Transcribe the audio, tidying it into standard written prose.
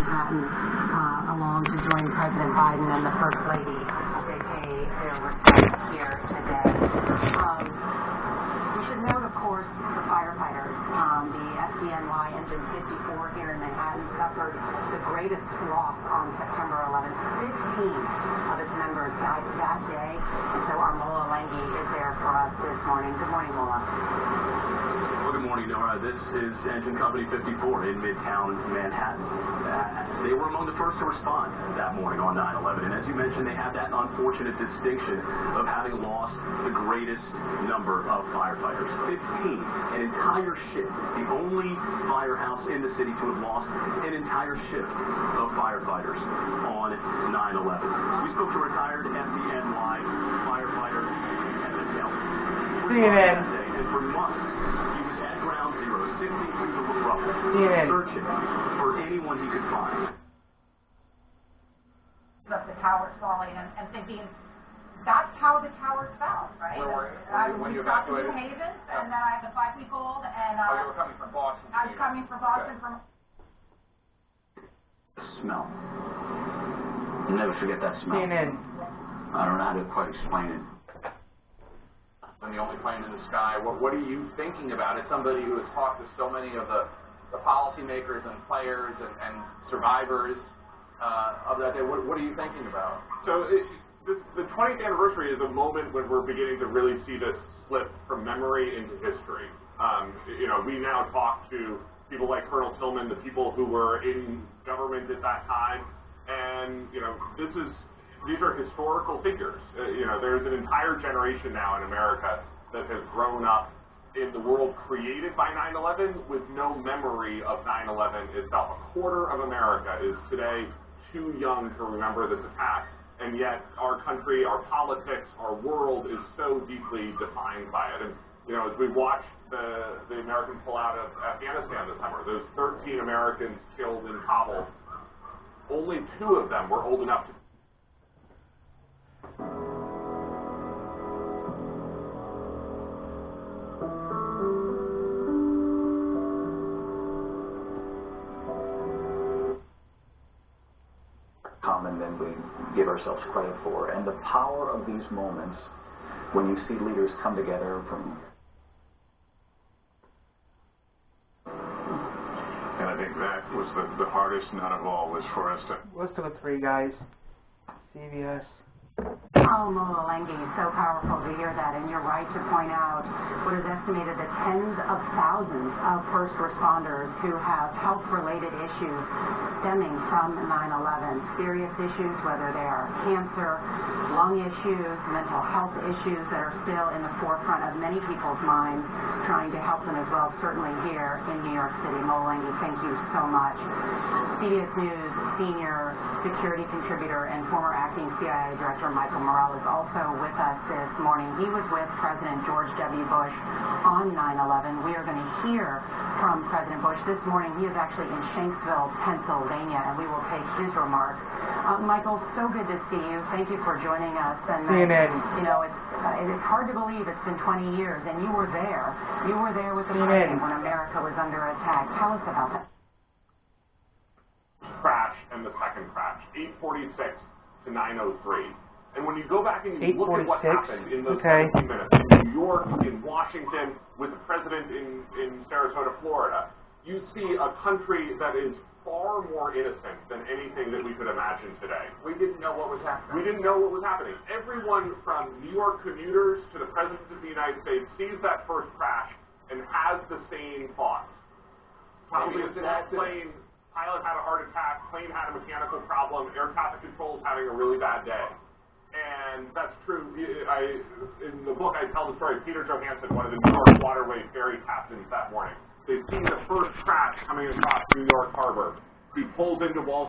Manhattan along to join President Biden and the First Lady as they pay their respects here today. We should note, of course, the firefighters. The FDNY Engine 54 here in Manhattan suffered the greatest loss on September 11th. 15 of its members died that day, and so our Mola Lenghi is there for us this morning. Good morning, Mola. Well, good morning, Nora. This is Engine Company 54 in Midtown Manhattan. They were among the first to respond that morning on 9/11, and as you mentioned, they had that unfortunate distinction of having lost the greatest number of firefighters. 15, an entire shift, the only firehouse in the city to have lost an entire shift of firefighters on 9/11. We spoke to retired FDNY firefighter Evan Kelly. CNN. And for months, he was at ground zero, sifting through the rubble, CNN. searching for anyone he could find. Of the towers falling and thinking that's how the towers fell, right? When you stopped in New evacuated? Haven, and then I have the 5-week-old, and you were coming from Boston. I was coming from Boston Okay. from. Smell. You'll never forget that smell. CNN. I don't know how to quite explain it. And the only plane in the sky. What are you thinking about? As somebody who has talked to so many of the policymakers and players and survivors of that day, what are you thinking about? So the 20th anniversary is a moment when we're beginning to really see this slip from memory into history. We now talk to people like Colonel Tillman, the people who were in government at that time, and these are historical figures. There's an entire generation now in America that has grown up in the world created by 9/11 with no memory of 9/11 itself. A quarter of America is today too young to remember this attack, and yet our country, our politics, our world is so deeply defined by it. And as we watched the Americans pull out of Afghanistan this summer, those 13 Americans killed in Kabul, only 2 of them were old enough to common than we give ourselves credit for. And the power of these moments, when you see leaders come together from... And I think that was the hardest nut of all, was for us to... Let's do 3 guys. CBS. Oh, Mola Lenghi, so powerful to hear that, and you're right to point out what is estimated that tens of thousands of first responders who have health-related issues stemming from 9/11, serious issues, whether they are cancer, lung issues, mental health issues that are still in the forefront of many people's minds, trying to help them as well, certainly here in New York City. Mola Lenghi, thank you so much. CBS News senior security contributor and former acting CIA director Michael Morrell is also with us this morning. He was with President George W. Bush on 9/11. We are going to hear from President Bush this morning. He is actually in Shanksville, Pennsylvania, and we will take his remarks. Michael, so good to see you. Thank you for joining us. And CNN. It's hard to believe it's been 20 years, and you were there. You were there with the CNN. president when America was under attack. Tell us about that. crash and the second crash, 8:46 to 9:03. And when you go back and you look at what happened in those 17 minutes, in New York, in Washington, with the president in Sarasota, Florida, you see a country that is far more innocent than anything that we could imagine today. We didn't know what was happening. We didn't know what was happening. Everyone from New York commuters to the President of the United States sees that first crash and has the same thoughts. Probably a small plane, pilot had a heart attack, plane had a mechanical problem, air traffic control is having a really bad day. And that's true. In the book, I tell the story of Peter Johansson, one of the New York Waterway ferry captains that morning. They've seen the first crash coming across New York Harbor. He pulls into Wall